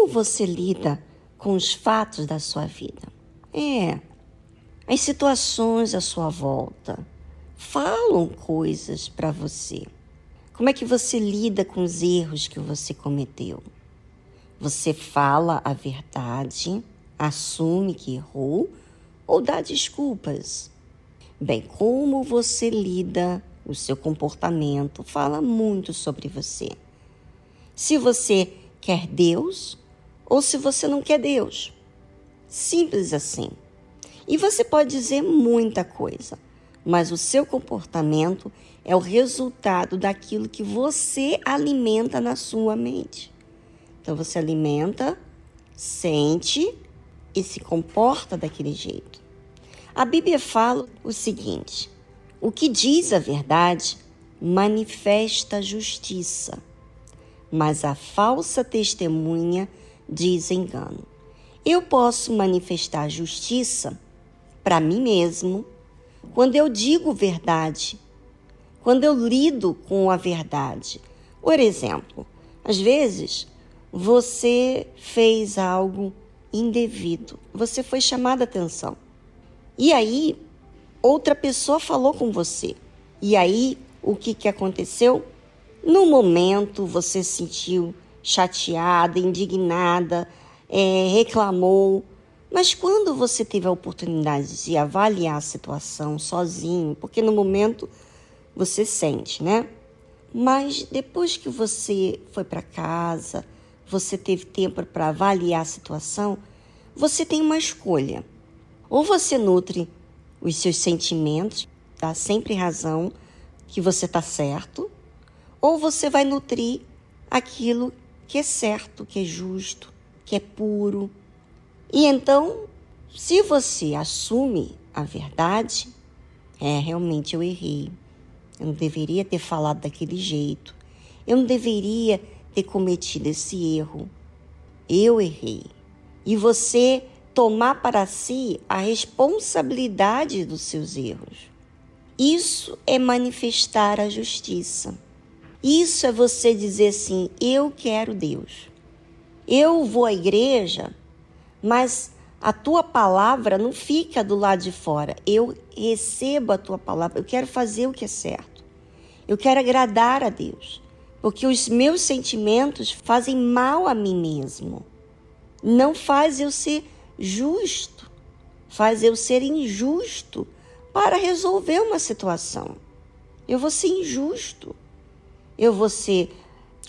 você lida com os fatos da sua vida? As situações à sua volta falam coisas para você. Como é que você lida com os erros que você cometeu? Você fala a verdade, assume que errou ou dá desculpas? Bem, como você lida, o seu comportamento fala muito sobre você. Se você quer Deus ou se você não quer Deus. Simples assim. E você pode dizer muita coisa, mas o seu comportamento é o resultado daquilo que você alimenta na sua mente. Então você alimenta, sente e se comporta daquele jeito. A Bíblia fala o seguinte: o que diz a verdade manifesta a justiça, mas a falsa testemunha diz engano. Eu posso manifestar a justiça para mim mesmo quando eu digo verdade, quando eu lido com a verdade. Por exemplo, às vezes você fez algo indevido, você foi chamada a atenção. E aí, outra pessoa falou com você. E aí, o que aconteceu? No momento, você se sentiu chateada, indignada, reclamou. Mas quando você teve a oportunidade de avaliar a situação sozinho, porque no momento você sente, né? Mas depois que você foi para casa, você teve tempo para avaliar a situação, você tem uma escolha. Ou você nutre os seus sentimentos, dá sempre razão que você está certo, ou você vai nutrir aquilo que é certo, que é justo, que é puro. E então, se você assume a verdade, realmente eu errei. Eu não deveria ter falado daquele jeito. Eu não deveria ter cometido esse erro. Eu errei. E você tomar para si a responsabilidade dos seus erros. Isso é manifestar a justiça. Isso é você dizer assim: eu quero Deus. Eu vou à igreja, mas a tua palavra não fica do lado de fora. Eu recebo a tua palavra, eu quero fazer o que é certo. Eu quero agradar a Deus, porque os meus sentimentos fazem mal a mim mesmo. Não faz eu ser justo, faz eu ser injusto para resolver uma situação. Eu vou ser injusto. Eu vou ser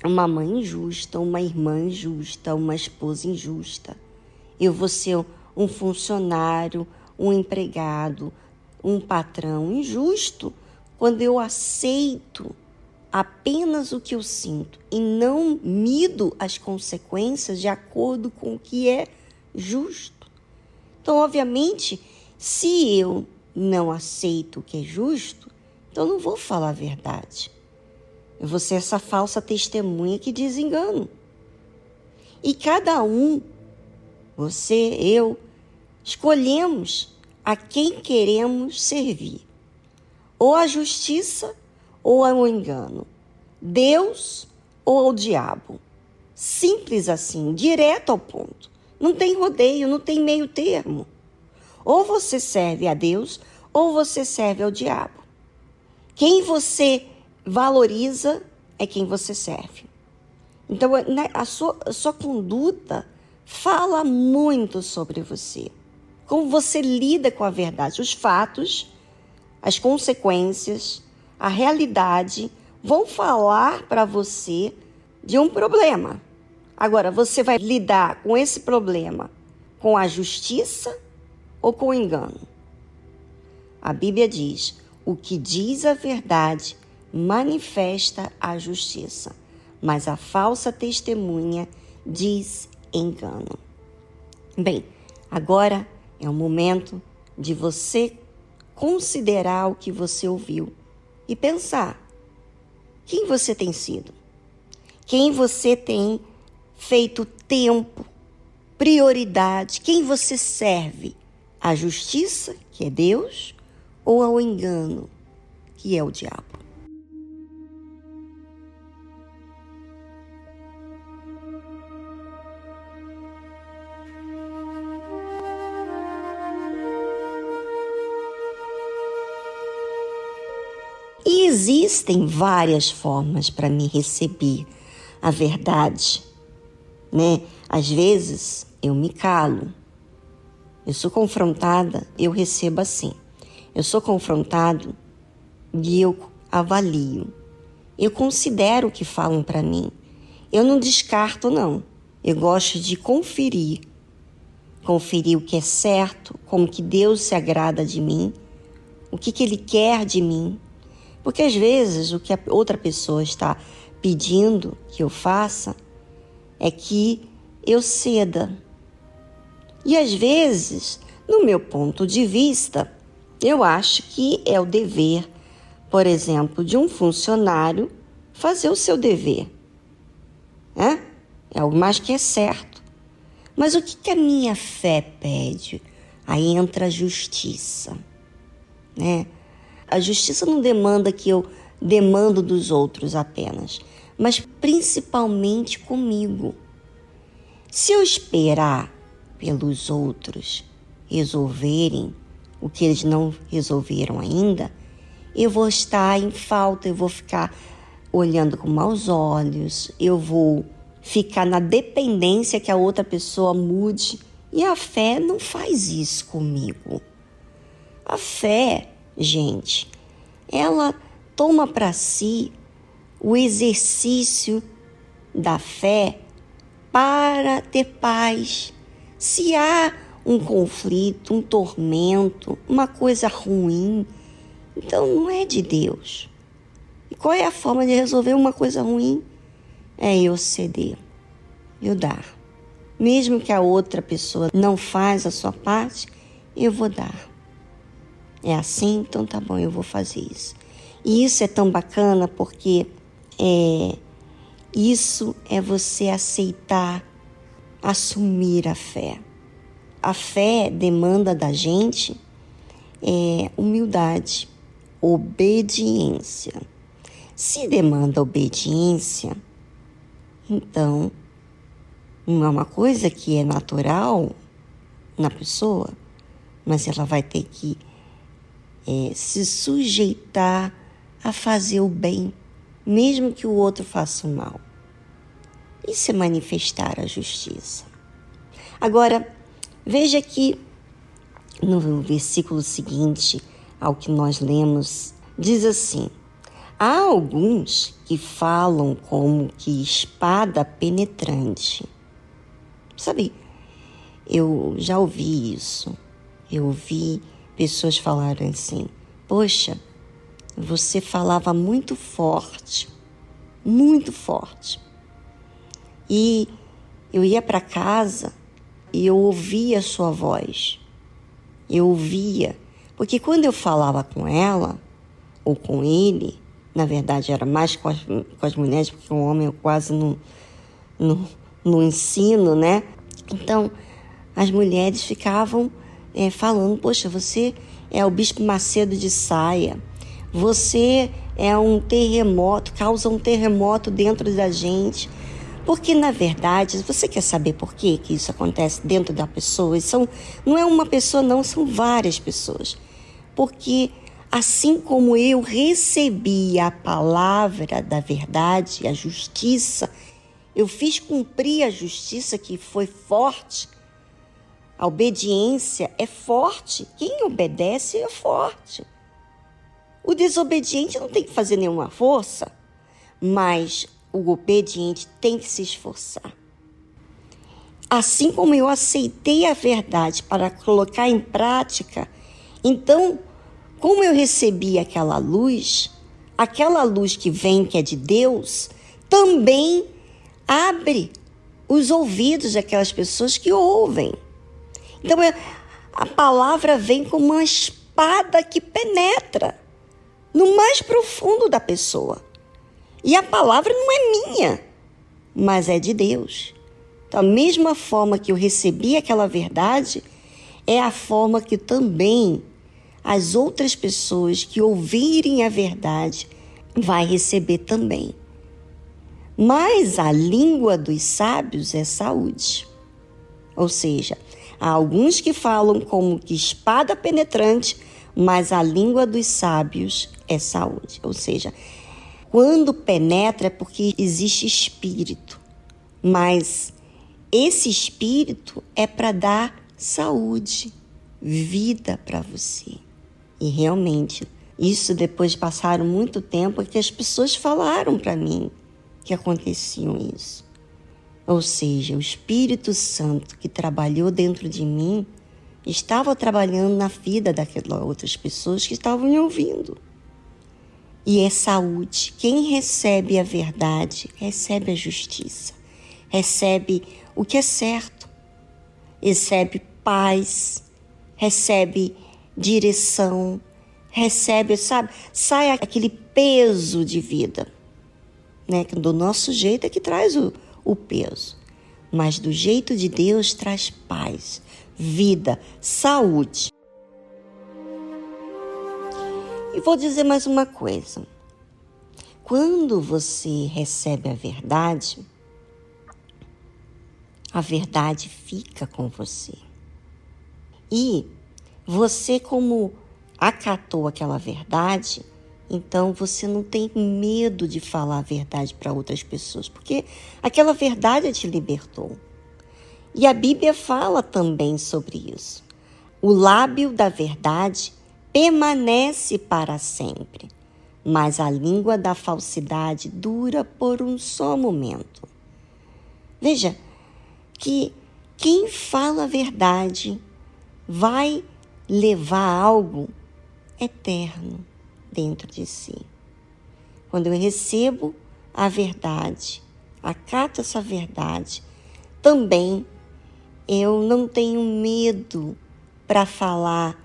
uma mãe injusta, uma irmã injusta, uma esposa injusta. Eu vou ser um funcionário, um empregado, um patrão injusto quando eu aceito apenas o que eu sinto e não mido as consequências de acordo com o que é justo. Então, obviamente, se eu não aceito o que é justo, então eu não vou falar a verdade. Eu vou ser essa falsa testemunha que diz engano. E cada um, você, eu, escolhemos a quem queremos servir. Ou a justiça ou ao engano. Deus ou ao diabo. Simples assim, direto ao ponto. Não tem rodeio, não tem meio termo. Ou você serve a Deus ou você serve ao diabo. Quem você valoriza é quem você serve. Então, a sua conduta fala muito sobre você. Como você lida com a verdade. Os fatos, as consequências, a realidade vão falar para você de um problema. Agora, você vai lidar com esse problema com a justiça ou com o engano? A Bíblia diz: o que diz a verdade manifesta a justiça, mas a falsa testemunha diz engano. Bem, agora é o momento de você considerar o que você ouviu e pensar: quem você tem sido? Quem você tem feito tempo, prioridade? Quem você serve? A justiça, que é Deus, ou ao engano, que é o diabo? existem várias formas para me receber a verdade, né? Às vezes eu me calo. Eu sou confrontada, eu recebo assim. Eu sou confrontado e eu avalio. Eu considero o que falam para mim. Eu não descarto, não. Eu gosto de conferir. Conferir o que é certo, como que Deus se agrada de mim, o que Ele quer de mim. Porque às vezes o que a outra pessoa está pedindo que eu faça é que eu ceda. E às vezes, no meu ponto de vista, eu acho que é o dever, por exemplo, de um funcionário fazer o seu dever. É algo mais que é certo. Mas o que a minha fé pede? Aí entra a justiça, né? A justiça não demanda que eu demando dos outros apenas, mas principalmente comigo. Se eu esperar pelos outros resolverem o que eles não resolveram ainda, eu vou estar em falta, eu vou ficar olhando com maus olhos, eu vou ficar na dependência que a outra pessoa mude. E a fé não faz isso comigo. A fé, gente, ela toma para si o exercício da fé para ter paz. Se há um conflito, um tormento, uma coisa ruim, então não é de Deus. E qual é a forma de resolver uma coisa ruim? É eu ceder, eu dar. Mesmo que a outra pessoa não faz a sua parte, eu vou dar. É assim? Então tá bom, eu vou fazer isso. E isso é tão bacana porque isso é você aceitar, assumir a fé. A fé demanda da gente humildade, obediência. Se demanda obediência, então não é uma coisa que é natural na pessoa, mas ela vai ter que se sujeitar a fazer o bem, mesmo que o outro faça o mal. Isso é manifestar a justiça. Agora, veja que no versículo seguinte ao que nós lemos, diz assim: há alguns que falam como que espada penetrante. Sabe, eu já ouvi isso. Eu ouvi pessoas falarem assim: poxa, você falava muito forte. E eu ia para casa e eu ouvia a sua voz. Eu ouvia, porque quando eu falava com ela ou com ele, na verdade era mais com as mulheres, porque o homem eu quase não ensino, né? Então, as mulheres ficavam falando: poxa, você é o Bispo Macedo de Saia, você é um terremoto, causa um terremoto dentro da gente. Porque, na verdade, você quer saber por que isso acontece dentro da pessoa? Não é uma pessoa, não, são várias pessoas. Porque, assim como eu recebi a palavra da verdade, a justiça, eu fiz cumprir a justiça que foi forte. A obediência é forte. Quem obedece é forte. O desobediente não tem que fazer nenhuma força, mas o obediente tem que se esforçar. Assim como eu aceitei a verdade para colocar em prática, então, como eu recebi aquela luz que vem, que é de Deus, também abre os ouvidos daquelas pessoas que ouvem. Então, a palavra vem como uma espada que penetra no mais profundo da pessoa. E a palavra não é minha, mas é de Deus. Da mesma forma que eu recebi aquela verdade, é a forma que também as outras pessoas que ouvirem a verdade vai receber também. Mas a língua dos sábios é saúde. Ou seja, há alguns que falam como que espada penetrante, mas a língua dos sábios é saúde. Ou seja, quando penetra é porque existe espírito, mas esse espírito é para dar saúde, vida para você. E realmente, isso depois de passar muito tempo, é que as pessoas falaram para mim que aconteciam isso. Ou seja, o Espírito Santo que trabalhou dentro de mim estava trabalhando na vida daquelas outras pessoas que estavam me ouvindo. E é saúde. Quem recebe a verdade, recebe a justiça. Recebe o que é certo. Recebe paz. Recebe direção. Recebe, sabe? Sai aquele peso de vida. Né? Do nosso jeito é que traz o peso. Mas do jeito de Deus traz paz, vida, saúde. E vou dizer mais uma coisa. Quando você recebe a verdade fica com você. E você, como acatou aquela verdade, então você não tem medo de falar a verdade para outras pessoas, porque aquela verdade te libertou. E a Bíblia fala também sobre isso. O lábio da verdade permanece para sempre, mas a língua da falsidade dura por um só momento. Veja que quem fala a verdade vai levar algo eterno dentro de si. Quando eu recebo a verdade, acato essa verdade, também eu não tenho medo para falar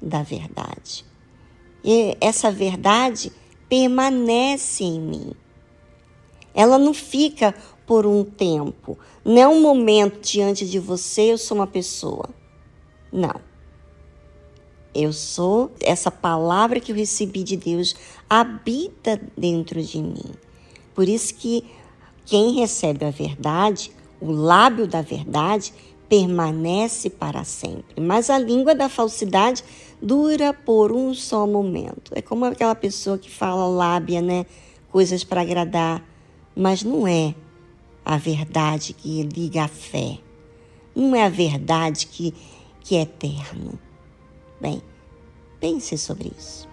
da verdade. E essa verdade permanece em mim. Ela não fica por um tempo. Não é um momento diante de você, eu sou uma pessoa. Não. Eu sou, essa palavra que eu recebi de Deus habita dentro de mim. Por isso que quem recebe a verdade, o lábio da verdade, permanece para sempre. Mas a língua da falsidade dura por um só momento. É como aquela pessoa que fala lábia, né? Coisas para agradar. Mas não é a verdade que liga à fé. Não é a verdade que é eterna. Bem, pense sobre isso.